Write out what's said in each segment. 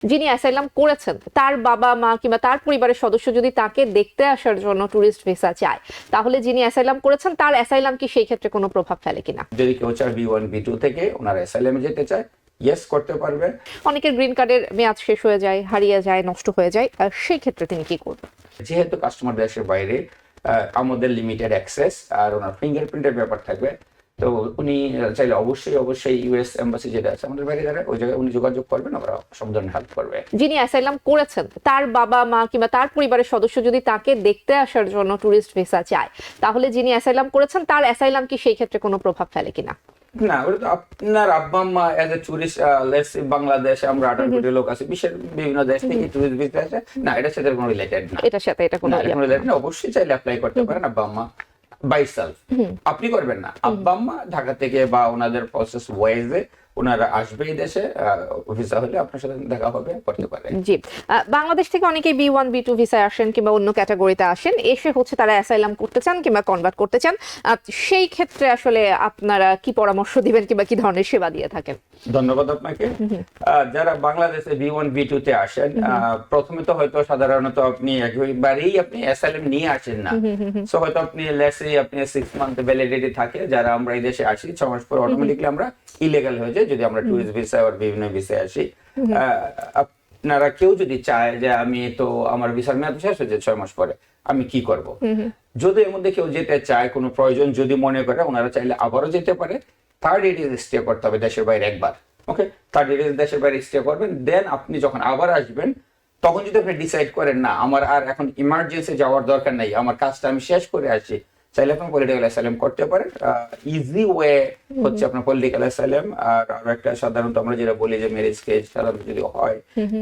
যিনি অ্যাসাইলাম করেছেন তার বাবা মা কিংবা তার পরিবারের সদস্য যদি তাকে দেখতে আসার জন্য ট্যুরিস্ট ভিসা চায়, তাহলে যিনি অ্যাসাইলাম করেছেন তার অ্যাসাইলাম কি সেই ক্ষেত্রে কোনো প্রভাব ফেলে কিনা? যদি কেউ চায় B1 B2 থেকে ওনার অ্যাসাইলামে যেতে চায়, ইয়েস করতে পারবে। অনেকের গ্রিন কার্ডের মেয়াদ শেষ হয়ে যায়, হারিয়ে যায়, নষ্ট হয়ে যায়, সেই ক্ষেত্রে তিনি কি করবেন? যেহেতু কাস্টমার দেশের বাইরে, আমাদের লিমিটেড অ্যাক্সেস আর ওনার ফিঙ্গারপ্রিন্টের ব্যাপার থাকবে, তো উনি চাইলে অবশ্যই ইউএস এম্বাসি যেটা আছে আমাদের বাইরে যারা, ওই জায়গায় উনি যোগাযোগ করবেন, আমরা সব ধরনের হেল্প করবে। যিনি অ্যাসাইলাম করেছেন তার বাবা মা কিংবা তার পরিবারের সদস্য যদি তাকে দেখতে আসার জন্য ট্যুরিস্ট ভিসা চায়, তাহলে যিনি অ্যাসাইলাম করেছেন তার অ্যাসাইলাম কি সেই ক্ষেত্রে কোনো প্রভাব ফেলে কিনা? না, ওটা তো আপনার আব্বা আম্মা এজ এ টুরিস্ট, বাংলাদেশে আমরা 18 কোটি লোক আছি, বিশ্বের বিভিন্ন দেশ থেকে টুরিস্ট ভিসা আসে না, এটার সাথে কোনো রিলেটেড না। এটার সাথে এটা কোনো রিলেটেড না, অবশ্যই চাইলে অ্যাপ্লাই করতে পারেন আব্বা আম্মা বাই সেলফ। আপনি করবেন না, আব্বা আম্মা ঢাকা থেকে বা ওনাদের প্রসেস ওয়াইজে ওনারা আসবে এই দেশে, ভিসা হলে আপনার সাথে দেখা হবে, করতে পারে। জি, বাংলাদেশ থেকে অনেকেই B1 B2 ভিসায় আসেন কিংবা অন্য ক্যাটাগরিতে আসেন, এসে তারা অ্যাসাইলাম করতে চান কিংবা কনভার্ট করতে চান, সেই ক্ষেত্রে আসলে আপনারা কি পরামর্শ দিবেন কিংবা কি ধরনের সেবা দিয়ে থাকেন? ধন্যবাদ আপনাকে। যারা বাংলাদেশে B1 B2 তে আসেন, প্রথমে তো হয়তো সাধারণত আপনি একবারেই আপনি অ্যাসাইলাম নিয়ে আসেন না, সো হয়তো আপনি আপনি 6 মান্থ ভ্যালিডিটি থাকে, যারা আমরা এই দেশে আসি 6 মাস পর অটোমেটিক্যালি আমরা ইলিগাল হয়ে যাই যদি আমরা টুরিস্ট ভিসা আর বিভিন্ন ভিসায় আসি। আপনারা কেউ যদি চায় যে আমি তো আমার ভিসার মেয়াদ শেষ হয়েছে 6 মাস পরে, আমি কি করব, যদি এর মধ্যে কেউ যেতে চায়, কোনো প্রয়োজন যদি মনে করে, ওনারা চাইলে আবারও যেতে পারে। 30 ডেজ স্টে করতে হবে দেশের বাইরে একবার। ওকে, 30 ডেজ দেশের বাইরে স্টে করবেন, দেন আপনি যখন আবার আসবেন তখন যদি আপনি ডিসাইড করেন না আমার আর এখন ইমার্জেন্সি যাওয়ার দরকার নাই, আমার কাজটা আমি শেষ করে আসি, চাইলে আপনি পলিটিক্যাল অ্যাসাইলাম করতে পারেন। ইজি ওয়ে হচ্ছে আপনার পলিটিক্যাল অ্যাসাইলাম। আর আরো একটা সাধারণত আমরা যেটা বলি যে ম্যারেজ কেস সাধারণত যদি হয়,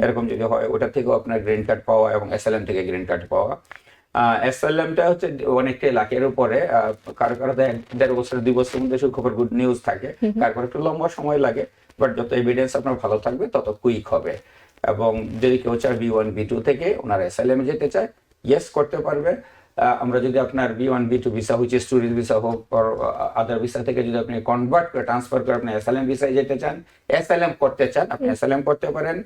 এরকম যদি হয়, ওটা থেকেও আপনার গ্রিন কার্ড পাওয়া এবং অ্যাসাইলাম থেকে গ্রিন কার্ড পাওয়া। অ্যাসাইলামটা হচ্ছে অনেকটাই লাখের উপরে, কারো 1.5 বছর 2 বছরের মধ্যে সুখবর গুড নিউজ থাকে, কারো একটু লম্বা সময় লাগে, বাট যত এভিডেন্স আপনার ভালো থাকবে তত কুইক হবে। এবং যদি কেউ চায় B1 B2 থেকে ওনার অ্যাসাইলামে যেতে চায়, ইয়েস করতে পারবে। আমরা যদি আপনার B1 B2 visa which is tourist visa হোক আর আদার ভিসা থেকে যদি আপনি কনভার্ট করে ট্রান্সফার করে আপনি অ্যাসাইলাম ভিসায় যেতে চান, অ্যাসাইলাম করতে চান, আপনি অ্যাসাইলাম করতে পারেন।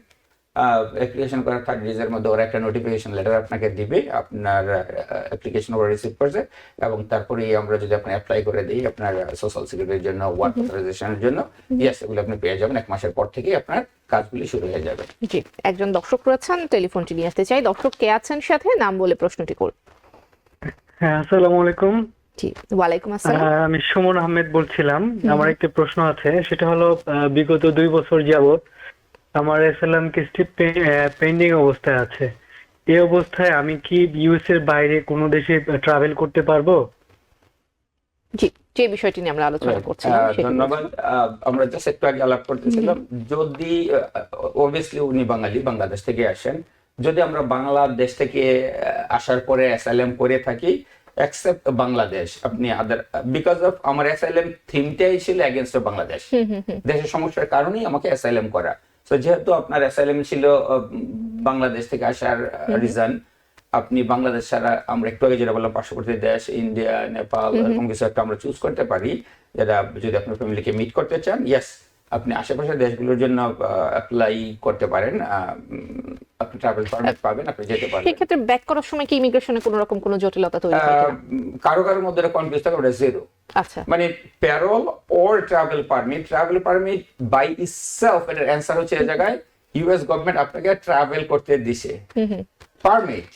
অ্যাপ্লিকেশন করার 30 ডেজের মধ্যে ওরা একটা নোটিফিকেশন লেটার আপনাকে দিবে, আপনার অ্যাপ্লিকেশন ওরা রিসিভ করছে, এবং তারপরে আমরা যদি আপনি অ্যাপ্লাই করে দিই আপনার সোশ্যাল সিকিউরিটির জন্য, ওয়ার্ক অথরাইজেশনের জন্য, ইয়েস, এগুলো আপনি পেয়ে যাবেন। 1 মাসের পর থেকেই আপনার কাজগুলি শুরু হয়ে যাবে। জি, একজন দর্শক রয়েছেন, টেলিফোনটি নিয়ে আসতে চাই। দর্শক কে আছেন সাথে, নাম বলে প্রশ্নটি করুন। হ্যাঁ, আসসালামু আলাইকুম। জি, ওয়ালাইকুম আসসালাম। আমি সুমন আহমেদ বলছিলাম। আমার একটা প্রশ্ন আছে, সেটা হলো বিগত 2 বছর যাবত আমার অ্যাসাইলাম কেসটি পেন্ডিং অবস্থায় আছে। এই অবস্থায় আমি কি ইউএস এর বাইরে কোনো দেশে ট্রাভেল করতে পারবো? জি, যে বিষয়টি নিয়ে আমরা আলোচনা করছিলাম সেটি ধন্যবাদ। আমরা জাস্ট একটু আগে আলাপ করতেছিলাম, যদি অবভিয়াসলি উনি বাংলাদেশ থেকে আসেন, যদি আমরা বাংলাদেশ থেকে আসার পরে অ্যাসাইলাম করে থাকি, এক্সেপ্ট বাংলাদেশ, আপনি আদার, বিকজ অফ আমার অ্যাসাইলাম থিমটাই ছিল এগেইনস্ট বাংলাদেশ, দেশের সমস্যার কারণেই আমাকে অ্যাসাইলাম করা। তো যেহেতু আপনার অ্যাসাইলাম ছিল বাংলাদেশ থেকে আসার রিজন, আপনি বাংলাদেশ ছাড়া আমরা একটু আগে যেটা বললাম পার্শ্ববর্তী দেশ ইন্ডিয়া, নেপাল, এরকম কিছু একটা আমরা চুজ করতে পারি, যেটা যদি আপনার ফ্যামিলিকে মিট করতে চান, ইয়েস, আপনি আশেপাশের দেশগুলোর জন্য অ্যাপ্লাই করতে পারেন, আপনি ট্রাভেল পারমিট পাবেন, আপনি যেতে পারবেন। সেই ক্ষেত্রে ব্যাক করার সময় কি ইমিগ্রেশনে কোনো রকম কোনো জটিলতা তৈরি হয় কিনা? কারোর মধ্যে কনফিউজ থাকে, ওটা জিরো। আচ্ছা, মানে parole or travel permit by itself, এর অ্যানসার হচ্ছে এই জায়গায় ইউএস গভর্নমেন্ট আপনাকে ট্রাভেল করতে দিছে। পারমিট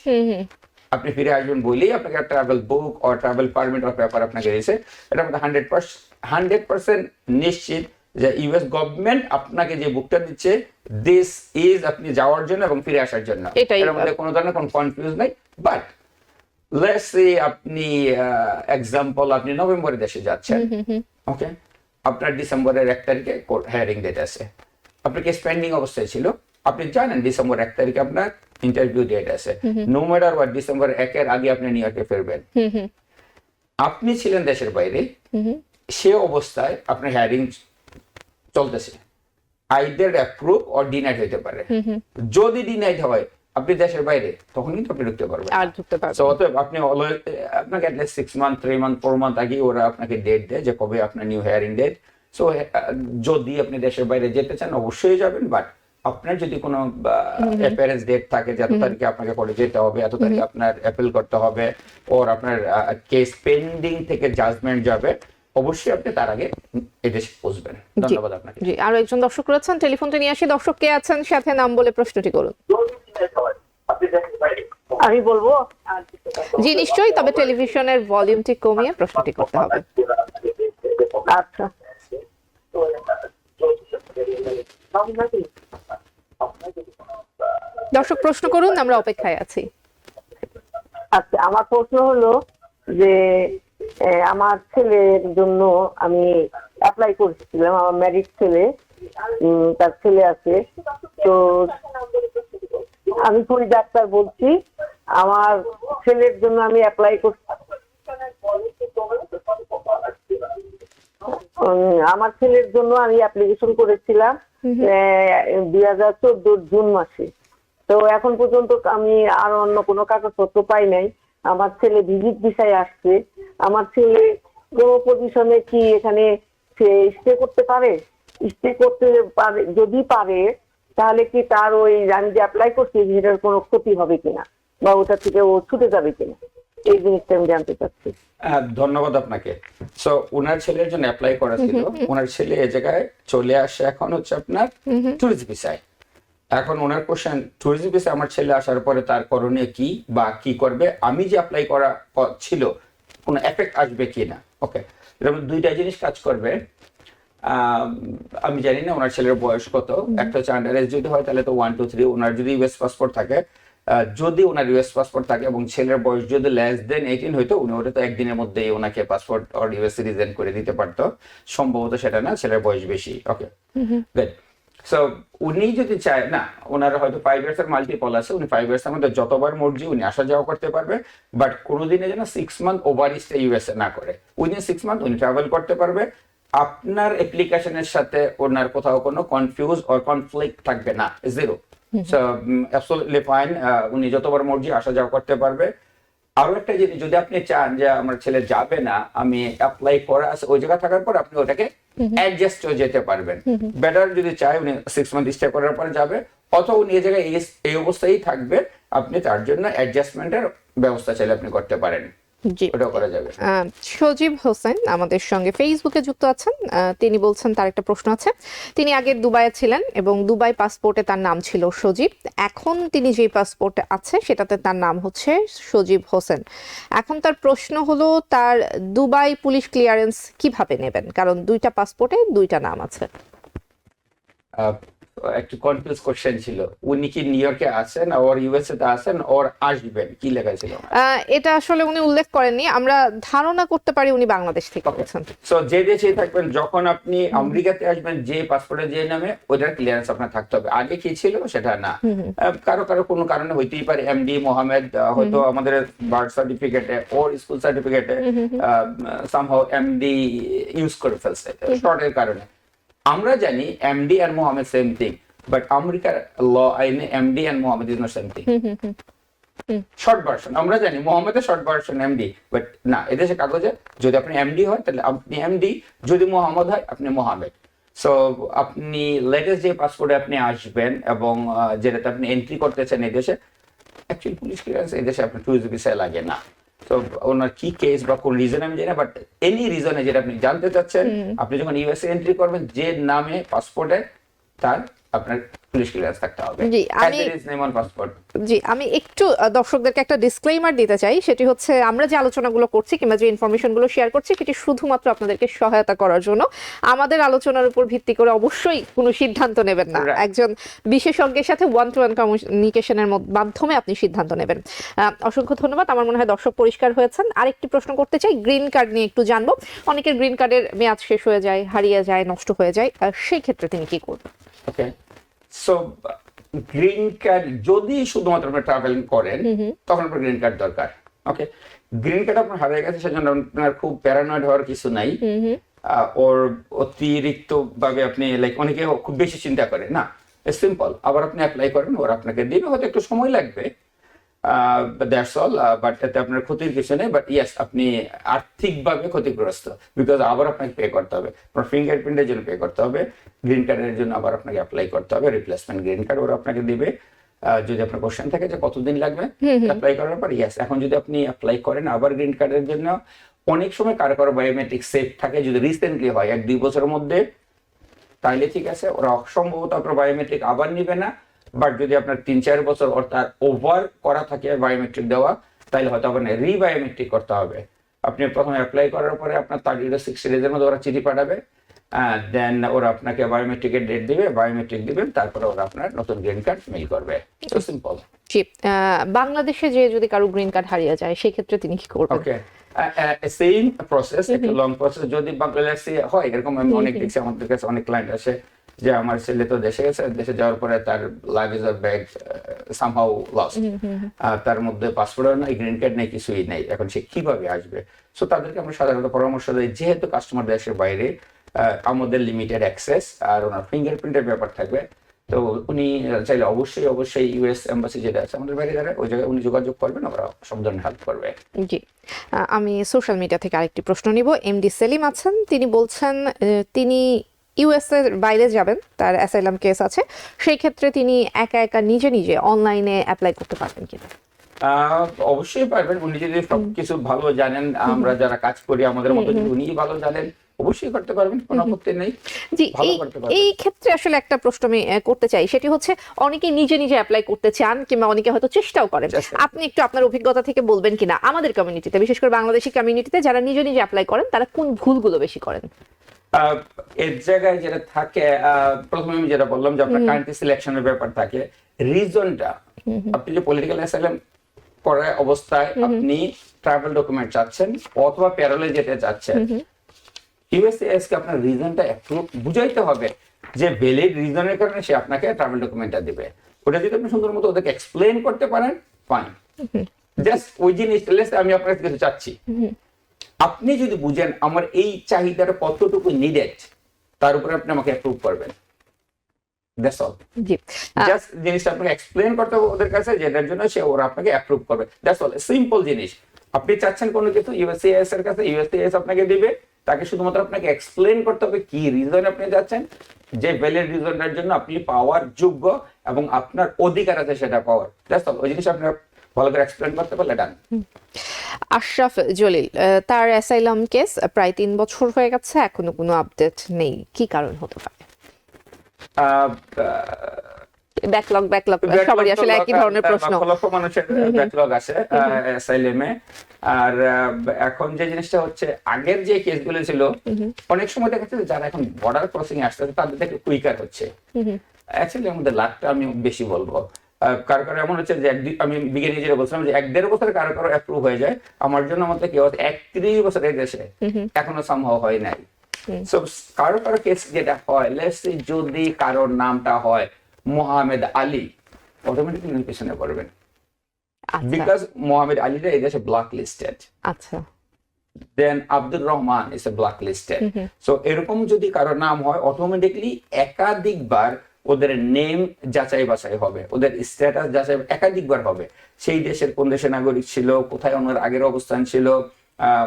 আপনি ফিরে আসবেন বলেই আপনাকে travel book or travel permit or paper আপনাকে দিয়েছে। এটা আমাদের 100% নিশ্চিত যে ইউএস গভর্নমেন্ট আপনাকে যে বুকটা দিচ্ছে, দিস ইজ আপনি যাওয়ার জন্য এবং ফিরে আসার জন্য, এর মধ্যে কোনো ধরনের কোনো কনফিউজ নাই। বাট লেটস সে আপনি এক্সাম্পল আপনি নভেম্বরে দেশে যাচ্ছেন, ওকে, আপনার ডিসেম্বরের 1 তারিখে হিয়ারিং ডেট আছে, আপনার কেস পেন্ডিং অবস্থায় ছিল, আপনি জানেন ডিসেম্বর 1 তারিখে আপনার ইন্টারভিউ ডেট আছে, নো ম্যাটার হোয়াট ডিসেম্বর 1-এর আগে আপনি নিউ ইয়র্কে ফিরবেন, আপনি ছিলেন দেশের বাইরে, সে অবস্থায় আপনার হিয়ারিং চলতেছে, আইদার অ্যাপ্রুভ অর ডিনাইড হইতে পারে। যদি ডিনাইড হয় আপনি দেশের বাইরে, তখন কিন্তু আপনি ঢুকতে পারবেন আর ঢুকতে পারবেন। সো অতএব আপনি আপনাকে অ্যাটলিস্ট 6 মান্থ 3 মান্থ 4 মান্থ আগে ওরা আপনাকে ডেট দেয় যে কবে আপনার নিউ হিয়ারিং ডেট। সো যদি আপনি দেশের বাইরে যেতে চান অবশ্যই যাবেন, বাট আপনার যদি কোনো অ্যাপিয়ারেন্স ডেট থাকে যে এত তারিখে আপনাকে করে যেতে হবে, এত তারিখে আপনার অ্যাপিল করতে হবে, ওর আপনার কেস পেন্ডিং থেকে জাজমেন্ট যাবে, অবশ্যই আপনি তার আগে এদেশে পৌঁছবেন। ধন্যবাদ আপনাকে। জি, আরো একজন দর্শক রয়েছেন, টেলিফোনটা নিয়ে আসি। দর্শক কে আছেন, সাথে নাম বলে প্রশ্নটি করুন। আমি বলবো। জি নিশ্চয়ই, তবে টেলিভিশনের ভলিউমটি কমিয়ে প্রশ্নটি করতে হবে। আচ্ছা, দর্শক প্রশ্ন করুন, আমরা অপেক্ষায় আছি। আচ্ছা, আমার প্রশ্ন হলো যে আমার ছেলের জন্য আমি অ্যাপ্লাই করেছিলাম। আমার ম্যারিড ছেলে, তার ছেলে আছে। তো আমি ফরিদ আক্তার বলছি। আমার ছেলের জন্য আমি অ্যাপ্লাই করছি। আমার ছেলের জন্য আমি অ্যাপ্লিকেশন করেছিলাম 2014 জুন মাসে। তো এখন পর্যন্ত আমি আর অন্য কোনো কাগজপত্র পাই নাই। আমার ছেলে ভিজিট ভিসায় আসছে। আমার ছেলে কোনো পজিশনে কি এখানে স্টে করতে পারে? স্টে করতে পারে, যদি পারে তাহলে কি তার ওই আমি যে অ্যাপ্লাই করছি সেটার কোনো ক্ষতি হবে কিনা, বা ওটা থেকে ও ছুটে যাবে কিনা, এই জিনিসটা আমি জানতে চাচ্ছি। ধন্যবাদ আপনাকে। সো ওনার ছেলের জন্য অ্যাপ্লাই করা ছিল, ওনার ছেলে এই জায়গায় চলে আসে এখন হচ্ছে আপনার ট্যুরিস্ট ভিসায়। এখন ওনার কোশ্চেন, ট্যুরিস্ট ভিসা আমার ছেলে আসার পরে তার করণীয় কি বা কি করবে, আমি যে অ্যাপ্লাই করা ছিল কোনো এফেক্ট আসবে কি না। ওকে, এরকম দুইটা জিনিস কাজ করবে। আমি জানি না ওনার ছেলের বয়স কত। একটা হচ্ছে আন্ডার এজ যদি হয় তাহলে তো 1 2 3, ওনার যদি ইউএস পাসপোর্ট থাকে, যদি ওনার ইউএস পাসপোর্ট থাকে এবং ছেলের বয়স যদি লেস দেন 18 হইতো, উনি ওটা তো একদিনের মধ্যেই ওনাকে পাসপোর্ট আর ইউএস সিটিজেন করে দিতে পারতো। সম্ভবত সেটা না, ছেলের বয়স বেশি। ওকে, গুড। সো উনি যদি চায়, না ওনার হয়তো 5 ইয়ার্স এর মাল্টিপল আছে, উনি 5 ইয়ার্স এর মধ্যে যতবার মর্জি উনি আসা যাওয়া করতে পারবে, বাট কোনোদিনে যেন 6 মান্থ ওভার স্টে ইউএসএ না করে। উইদিন 6 মান্থ উনি ট্রাভেল করতে পারবে। আপনার অ্যাপ্লিকেশনের সাথে ওনার কোথাও কোনো কনফিউজ অর কনফ্লিক্ট থাকবে না, জিরো। সো অ্যাবসলিউটলি ফাইন, উনি যতবার মর্জি আসা যাওয়া করতে পারবে। আরো একটা জিনিস, যদি আপনি চান যে আমার ছেলে যাবে না, আমি অ্যাপ্লাই করা আছে ওই জায়গা থাকার পর আপনি ওটাকে অ্যাডজাস্ট হয়ে যেতে পারবেন। বেটার যদি চায় উনি 6 মান্থ স্টে করার পরে যাবে, অথবা উনি এই জায়গায় এই অবস্থায় থাকবে, আপনি তার জন্য অ্যাডজাস্টমেন্টের ব্যবস্থা চাইলে আপনি করতে পারেন। জি, ওটাও করা যাবে। সজীব হোসেন আমাদের সঙ্গে ফেসবুকে যুক্ত আছেন। তিনি বলছেন তার একটা প্রশ্ন আছে। তিনি আগে দুবাইয়ে ছিলেন এবং দুবাই পাসপোর্টে তার নাম ছিল সজীব। এখন তিনি যে পাসপোর্টে আছে সেটাতে তার নাম হচ্ছে সজীব হোসেন। এখন তার প্রশ্ন হলো তার দুবাই পুলিশ ক্লিয়ারেন্স কিভাবে নেবেন, কারণ দুইটা পাসপোর্টে দুইটা নাম আছে। একটু কনফিউজ কোশ্চেন ছিল, উনি কি নিউ ইয়র্কে আছেন ওর ইউএসএ তে আছেন ওর আসবেন, কি লেখা ছিল? এটা আসলে উনি উল্লেখ করেননি, আমরা ধারণা করতে পারি উনি বাংলাদেশ থেকে বলছেন। সো যে দেশে থাকবেন, যখন আপনি আমেরিকাতে আসবেন, যে পাসপোর্টে যে নামে, ওটার ক্লিয়ারেন্স আপনার থাকতে হবে। আগে কি ছিল সেটা না, কারো কারো কোনো কারণে হইতেই পারে এমডি মোহাম্মদ হয়তো আমাদের বার্থ সার্টিফিকেটে ওর স্কুল সার্টিফিকেটে সামহাউ এমডি ইউজ করে ফেলছে শর্টের কারণে। আমরা জানি এমডি আর মোহাম্মদ সেম থিং, বাট আমেরিকার ল আইনে MD and Mohammad is not same thing. Short version আমরা জানি, মোহাম্মদের শর্ট ভার্সন এমডি, বাট না, এদেশে কাগজে যদি আপনি এমডি হয় তাহলে আপনি এমডি, যদি মোহাম্মদ হয় আপনি মোহাম্মদ। সো আপনি লেটেস্ট যে পাসপোর্টে আপনি আসবেন এবং যেটাতে আপনি এন্ট্রি করতেছেন এই দেশে, অ্যাকচুয়ালি পুলিশ ক্লিয়ারেন্স এই দেশে আপনার ট্যুরিস্ট ভিসায় লাগে না। তো ওনার কি কেস বা কোন রিজন আমি জানি না, বাট এনি রিজনে যেটা আপনি জানতে চাচ্ছেন, আপনি যখন ইউএসএ এন্ট্রি করবেন, যে নামে পাসপোর্টে তার আপনার পুলিশ ক্লিয়ারেন্স থাকতে হবে। জি, আমি একটু দর্শকদেরকে একটা ডিসক্লেইমার দিতে চাই। সেটি হচ্ছে, আমরা যে আলোচনাগুলো করছি কিংবা যে ইনফরমেশনগুলো শেয়ার করছি, সেটি শুধুমাত্র আপনাদেরকে সহায়তা করার জন্য। আমাদের আলোচনার উপর ভিত্তি করে অবশ্যই কোনো সিদ্ধান্ত নেবেন না। একজন বিশেষজ্ঞের সাথে 1-to-1 কমিউনিকেশনের মাধ্যমে আপনি সিদ্ধান্ত নেবেন। অসংখ্য ধন্যবাদ। আমার মনে হয় দর্শক পরিষ্কার হয়েছেন। আরেকটি প্রশ্ন করতে চাই, গ্রিন কার্ড নিয়ে একটু জানবো। অনেকের গ্রিন কার্ডের মেয়াদ শেষ হয়ে যায়, হারিয়ে যায়, নষ্ট হয়ে যায়, সেই ক্ষেত্রে তিনি কি করবেন? ওকে, সো গ্রিন কার্ড যদি শুধুমাত্র আপনি ট্রাভেল করেন তখন আপনার গ্রিন কার্ড দরকার। ওকে, গ্রিন কার্ড আপনার হারিয়ে গেছে সেজন্য আপনার খুব প্যারানয়েড হওয়ার কিছু নাই। ওর অতিরিক্ত ভাবে আপনি লাইক অনেকে খুব বেশি চিন্তা করে না, সিম্পল। আবার আপনি অ্যাপ্লাই করেন, ওরা আপনাকে দিবে, হয়তো একটু সময় লাগবে। That's all. বাট এতে আপনার ক্ষতির কিছু নেই, বাট ইয়েস আপনি আর্থিকভাবে ক্ষতিগ্রস্ত, বিকজ আবার আপনাকে পে করতে হবে, আপনার ফিঙ্গারপ্রিন্টের জন্য পে করতে হবে, গ্রিন কার্ডের জন্য আবার আপনাকে অ্যাপ্লাই করতে হবে, রিপ্লেসমেন্ট গ্রিন কার্ড ওরা আপনাকে দিবে। যদি আপনার কোশ্চেন থাকে যে কতদিন লাগবে অ্যাপ্লাই করার পর, ইয়েস এখন যদি আপনি অ্যাপ্লাই করেন আবার গ্রিন কার্ডের জন্য, অনেক সময় কারো বায়োমেট্রিক সেভ থাকে, যদি রিসেন্টলি হয় 1-2 বছরের মধ্যে, তাইলে ঠিক আছে, ওরা সম্ভবত আপনার বায়োমেট্রিক আবার নিবে না। বাট যদি আপনার 3-4 বছর ওর তার ওভার করা থাকে বায়োমেট্রিক দেওয়া, তাহলে হয়তো আপনার রিবায়োমেট্রিক করতে হবে। আপনি প্রথমে অ্যাপ্লাই করার পরে আপনার 30-60 ডেজের মধ্যে ওরা চিঠি পাঠাবে, দেন ওরা আপনাকে বায়োমেট্রিকের ডেট দিবে, বায়োমেট্রিক দিবেন, তারপরে ওরা আপনার নতুন গ্রিন কার্ড মেইল করবে। So simple. জি, বাংলাদেশে যে যদি কারো গ্রিন কার্ড হারিয়ে যায় সেই ক্ষেত্রে তিনি কি করবেন? ওকে, সেম প্রসেস, একটা লং প্রসেস। যদি বাংলাদেশে হয় এরকম, আমি অনেক দেখছি, আমাদের কাছে অনেক ক্লায়েন্ট আসে যে আমার ছেলে তো দেশে গেছে, দেশে যাওয়ার পরে তার লাগেজ আর ব্যাগ সামহাউ লস্ট, তার মধ্যে পাসপোর্টও নাই, গ্রিন কার্ড নেই, কিছুই নেই, এখন সে কিভাবে আসবে? সো তাদেরকে আমরা সাধারণত পরামর্শ দিই, যেহেতু কাস্টমার দেশের বাইরে, আমাদের লিমিটেড অ্যাক্সেস আর ওনার ফিঙ্গারপ্রিন্টের ব্যাপার থাকবে, তো উনি চাইলে অবশ্যই ইউএস এম্বাসি যেটা আছে আমাদের বাইরে যারা, ওই জায়গায় উনি যোগাযোগ করবেন, ওরা সব ধরনের হেল্প করবে। জি, আমি সোশ্যাল মিডিয়া থেকে আরেকটি প্রশ্ন নিব। এমডি সেলিম আছেন, তিনি বলছেন তিনি ইউএস এর বাইরে যাবেন, তার অ্যাসাইলাম কেস আছে, সেই ক্ষেত্রে তিনি একা নিজে অনলাইনে অ্যাপ্লাই করতে পারবেন কিনা? অবশ্যই পারবেন, উনি যদি সবকিছু ভালো জানেন, আমরা যারা কাজ করি আমাদের মতো যদি উনি ভালো জানেন, অবশ্যই করতে পারবেন, কোনো আপত্তি নেই। জি, ভালো করতে পারবেন। এই ক্ষেত্রে আসলে একটা প্রশ্ন আমি করতে চাই, সেটি হচ্ছে অনেকে নিজে অ্যাপ্লাই করতে চান, কিংবা অনেকে হয়তো চেষ্টাও করেন। আপনি একটু আপনার অভিজ্ঞতা থেকে বলবেন কিনা, আমাদের কমিউনিটিতে, বিশেষ করে বাংলাদেশি কমিউনিটিতে যারা নিজে অ্যাপ্লাই করেন, তারা কোন ভুলগুলো বেশি করেন? এর জায়গায় যেটা থাকে, প্রথমে আমি যেটা বললাম যে আপনার কান্ট্রি সিলেকশনের ব্যাপার থাকে, রিজনটা, আপনি যে পলিটিক্যাল অ্যাসাইলাম করার অবস্থায় আপনি ট্রাভেল ডকুমেন্ট চাচ্ছেন অথবা প্যারোলে যেতে চাচ্ছেন, ইউএসসিআইএস কে আপনার রিজনটা একটু বুঝাইতে হবে যে ভ্যালিড রিজনের কারণে সে আপনাকে ট্রাভেল ডকুমেন্টটা দিবে। ওটা যদি আপনি সুন্দর মতো ওদেরকে এক্সপ্লেন করতে পারেন, ফাইন। জাস্ট ওই জিনিসটা আমি আপনার কাছে কিছু চাচ্ছি, আপনি যদি বুঝেন আমার এই চাহিদার কতটুকু নিডেড, তার উপরে আপনি আমাকে অ্যাপ্রুভ করবেন। That's all. জি, জাস্ট জিনিসটা আপনাকে এক্সপ্লেন করতে হবে ওদের কাছে, যেটার জন্য সে ওরা আপনাকে অ্যাপ্রুভ করবে। দ্যাটস অল, সিম্পল জিনিস। আপনি চাচ্ছেন কোনো কিছু, ইউএসসিআইএস এর কাছে, ইউএসসিআইএস আপনাকে দিবে, তাকে শুধুমাত্র আপনাকে এক্সপ্লেন করতে হবে কি রিজন আপনি যাচ্ছেন, যে ভ্যালিড রিজনটার জন্য আপনি পাওয়ার যোগ্য এবং আপনার অধিকার আছে সেটা পাওয়ার। দ্যাটস অল, ওই জিনিস আপনি ভালো করে এক্সপ্লেন করতে পারলে ডান। আশরাফ জলিল, তার অ্যাসাইলাম কেস প্রায় 3 বছর হয়ে গেছে, এখনো কোনো আপডেট নেই, কি কারণ হতে পারে? ব্যাকলগ সবারই আসলে একই ধরনের প্রশ্ন। লক্ষ মানুষের ব্যাকলগ আছে অ্যাসাইলামে। আর এখন যে জিনিসটা হচ্ছে, আগের যে কেসগুলো ছিল, অনেক সময় দেখা যাচ্ছে যারা এখন বর্ডার ক্রসিং আসছে তাদের থেকে কুইকার হচ্ছে। অ্যাকচুয়ালি আমাদের লাখটা আমি বেশি বলবো, কারো এমন হচ্ছে যে আমি বিজ্ঞানী যেটা বলছিলাম যে 1-1.5 বছর কারো অ্যাপ্রুভ হয়ে যায়, আমার জন্য আমাদের কেউ 31 বছরের দেশে এখনো সম্ভব হয় নাই। সো কারো কেস যেটা হয়, লেটস সে যদি কারোর নামটা হয় মোহাম্মদ আলী, অটোমেটিক্যালি পেছনে পড়বেন, বিকজ মোহাম্মদ আলীটা এই দেশে ব্ল্যাক লিস্টেড। আচ্ছা, then Abdur Rahman is a black listed. So এরকম যদি কারোর নাম হয়, অটোমেটিকলি একাধিকবার ওদের নেম যাচাই বাছাই হবে, ওদের স্ট্যাটাস যাচাই একাধিকবার হবে, সেই দেশের কোন দেশের নাগরিক ছিল, কোথায় ওনার আগের অবস্থান ছিল,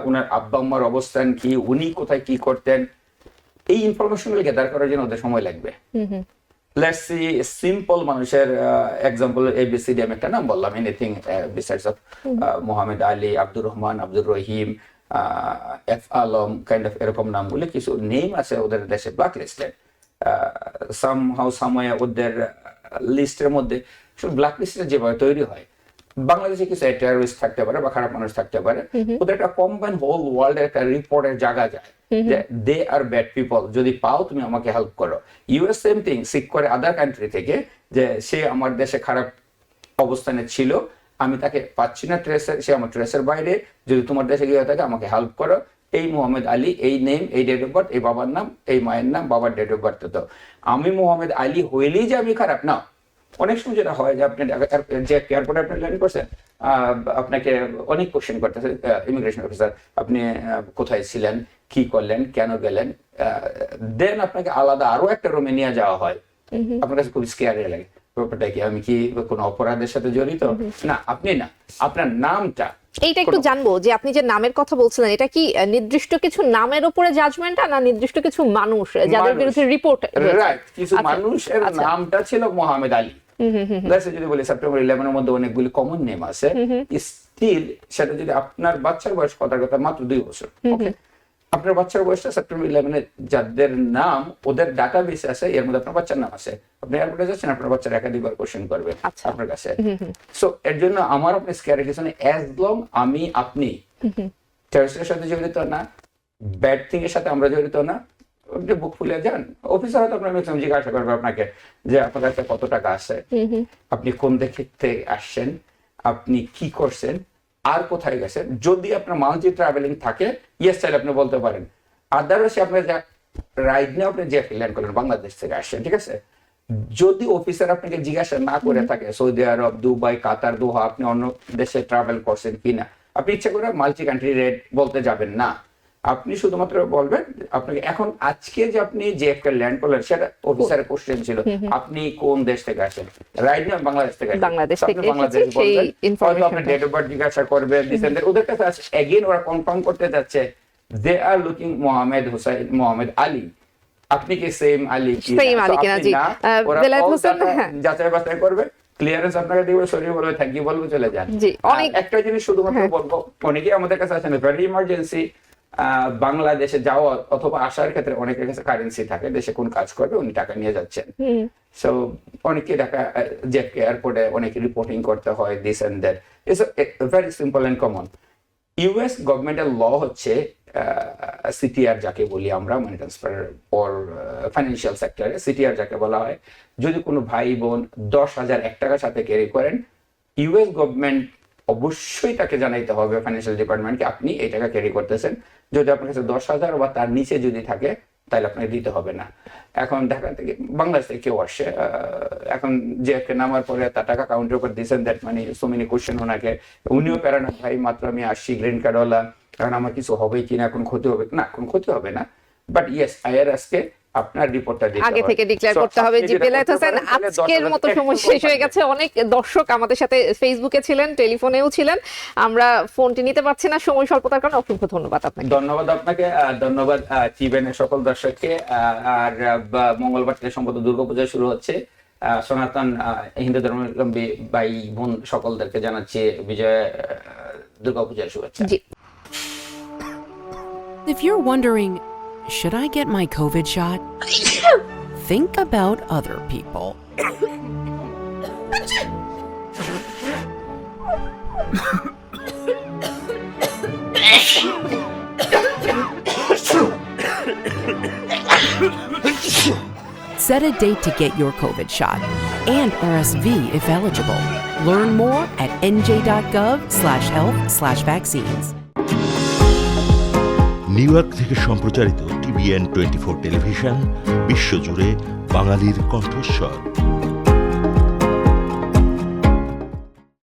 ওনার আব্বা আম্মার অবস্থান কি, উনি কোথায় কি করতেন, এই ইনফরমেশনগুলো গ্যাদার করার জন্য ওদের সময় লাগবে। লেটস সি সিম্পল মানুষের এক্সাম্পল এবিসিডি আমি একটা নাম বললাম, anything besides of Mohammad Ali, Abdur Rahman, Abdur Rahim, F Alam, kind of এরকম নামগুলো কিছু নেম আছে ওদের দেশে ব্ল্যাক লিস্টেড। সামহাউ সামওয়্যার ওদের লিস্টের মধ্যে ব্ল্যাক লিস্টের যেভাবে তৈরি হয়, বাংলাদেশে কিছু টেররিস্ট থাকতে পারে বা খারাপ মানুষ থাকতে পারে, ওদের একটা কম্বাইন হোল ওয়ার্ল্ডের একটা রিপোর্টের জায়গা যায় যে দে আর ব্যাড পিপল, যদি পাও তুমি আমাকে হেল্প করো। ইউএস সেম থিং সিক করে আদার কান্ট্রি থেকে যে সে আমার দেশে খারাপ অবস্থানে ছিল, আমি তাকে পাচ্ছি না ট্রেসের, সে আমার ট্রেসের বাইরে, যদি তোমার দেশে গিয়ে থাকে আমাকে হেল্প করো। এই মোহাম্মদ আলী, এই নেম, এই ডেট অফ বার্থ, এই বাবার নাম, এই মায়ের নাম, বাবার ডেট অফ বার্থ। তো আমি মোহাম্মদ আলী হইলেই যে আমি খারাপ না। অনেক সময় যেটা হয় যে আপনি যে এয়ারপোর্টে আপনি ল্যান্ড করছেন, আপনাকে অনেক কোশ্চেন করতেছে ইমিগ্রেশন অফিসার, আপনি কোথায় ছিলেন, কি করলেন, কেন গেলেন, দেন আপনাকে আলাদা আরো একটা রুমে নিয়ে যাওয়া হয়, আপনার কাছে খুব স্কেয়ারি লাগে। ব্যাপারটা কি, আমি কি কোনো অপরাধের সাথে জড়িত? না, আপনি না, আপনার নামটা। এইটা একটু জানবো যে আপনি যে নামের কথা বলছিলেন, এটা কি নির্দিষ্ট কিছু নামের উপরে জাজমেন্ট, না নির্দিষ্ট কিছু মানুষ যাদের বিরুদ্ধে রিপোর্ট? রাইট, কিছু মানুষের নামটা ছিল মোহাম্মদ আলী। যদি বলি সেপ্টেম্বর 11 এর মধ্যে অনেকগুলি কমন নেম আছে, স্টিল সেটা যদি আপনার বাচ্চার বয়স, কথার কথা মাত্র 2 বছর, ওকে, আপনার বাচ্চার বয়সটা সেপ্টেম্বর 11 যাদের নাম ওদের ডাটাবেসে আছে, এর মধ্যে আপনার বাচ্চার নাম আছে, আপনি এয়ারপোর্টে যাচ্ছেন, আপনার বাচ্চার একাধিকবার কোশ্চেন করবে আপনার কাছে। সো এর জন্য আমার আপনি স্ক্যারি কিছু নেই, অ্যাজ লং আমি আপনি টেররিস্টের সাথে জড়িত না, ব্যাড থিং এর সাথে আমরা জড়িত না, আপনি বুক খুলে যান, অফিসার হয়তো আপনার ম্যাক্সিমাম জিজ্ঞাসা করবে আপনাকে যে আপনার কাছে কত টাকা আছে, আপনি কোন দিক থেকে আসছেন, আপনি কি করছেন, আর কোথায় গেছেন। যদি আপনার মাল্টি ট্রাভেলিং থাকে, ইয়েস চাইলে আপনি বলতে পারেন। আদারওয়াইজ আপনার রাইট নাও আপনি যে ল্যান্ড করেন বাংলাদেশ থেকে আসছেন, ঠিক আছে, যদি অফিসার আপনাকে জিজ্ঞাসা না করে থাকে সৌদি আরব, দুবাই, কাতার, দোহা, আপনি অন্য দেশে ট্রাভেল করছেন কিনা, আপনি ইচ্ছা করে মাল্টি কান্ট্রি রেট বলতে যাবেন না। আপনি শুধুমাত্র বলবেন আপনাকে এখন আজকে যে আপনি জেএফকে ল্যান্ড করলেন সেটা অফিসারের কোশ্চেন ছিল, আপনি কোন দেশ থেকে আসেন, রাইট নাও বাংলাদেশ থেকে আসেন, বাংলাদেশ থেকে বাংলাদেশ এসেছি, সেই বলবেন, হয়তো ইনফরমেশন আপনি ডেট অফ বার্থ জিজ্ঞাসা করবে, ওদের কাছে আছে এগেইন, ওরা কনফার্ম করতে যাচ্ছে দে আর লুকিং মোহাম্মদ হুসাইন, মোহাম্মদ আলী, আপনি কি সেম আলী কি সেম আলী কিনা। জি, বেলায়েত হোসেন, হ্যাঁ, যাচাই বাছাই করবে, ক্লিয়ারেন্স আপনাকে দিবে, সরি বলবে, থ্যাংক ইউ বলবে, চলে যান। জি, অনেক একটা জিনিস শুধুমাত্র বলবো, অনেকেই আমাদের কাছে আছেন ভেরি ইমার্জেন্সি বাংলাদেশে যাওয়া অথবা আসার ক্ষেত্রে অনেকের কাছে কারেন্সি থাকে, দেশে কোন কাজ করবে উনি টাকা নিয়ে যাচ্ছেন। সো অনেকে ঢাকা জেএফকে এয়ারপোর্টে অনেকে রিপোর্টিং করতে হয়, this and that, it's very simple and common. US গভর্নমেন্টের ল হচ্ছে সিটিআর যাকে বলি আমরা, মানি ট্রান্সফার ফর ফাইন্যান্সিয়াল সেক্টরে সিটিআর যাকে বলা হয়, যদি কোনো ভাই বোন 10,001 টাকার সাথে ক্যারি করেন, ইউএস গভর্নমেন্ট অবশ্যই তাকে জানাইতে হবে ফাইন্যান্সিয়াল ডিপার্টমেন্টকে আপনি এই টাকা ক্যারি করতেছেন। যদি আপনার কাছে 10,000 বা তার নিচে যদি থাকে তাহলে আপনাকে দিতে হবে না। এখন ঢাকা থেকে বাংলাদেশ থেকে কেউ আসে, এখন জেএফকে নামার পরে তার টাকা কাউন্টের উপর দিয়েছেন, দ্যাট মানে সো মেনি কোশ্চেন ওনাকে, উনিও প্যারানা, ভাই মাত্র আমি আসছি গ্রিন কার্ডওয়ালা, কারণ আমার কিছু হবে কিনা, এখন ক্ষতি হবে না, কোনো ক্ষতি হবে না, বাট ইয়েস আইআরএস কে আপনার রিপোর্টটা দিতে হবে, আগে থেকে ডিক্লেয়ার করতে হবে। জি, বেলায়েত হোসেন, আজকের মতো সময় শেষ হয়ে গেছে। অনেক দর্শক আমাদের সাথে ফেসবুকে ছিলেন, টেলিফোনেও ছিলেন, আমরা ফোনটি নিতে পারছি না সময় স্বল্পতার কারণে। অসংখ্য ধন্যবাদ আপনাকে। ধন্যবাদ আপনাকে, ধন্যবাদ টিভেনের সকল দর্শককে। আর মঙ্গলবার থেকে সম্ভবত দুর্গাপূজা শুরু হচ্ছে, সনাতন হিন্দু ধর্মাবলম্বী ভাই বোন সকলদেরকে জানাচ্ছি বিজয় দুর্গাপূজার শুভেচ্ছা। জি। If you're wondering, should I get my COVID shot? Think about other people. Set a date to get your COVID shot and RSV if eligible. Learn more at nj.gov/health/vaccines. New York থেকে সম্প্রচারিত TVN 24 television বিশ্বজুড়ে বাঙালির কণ্ঠস্বর।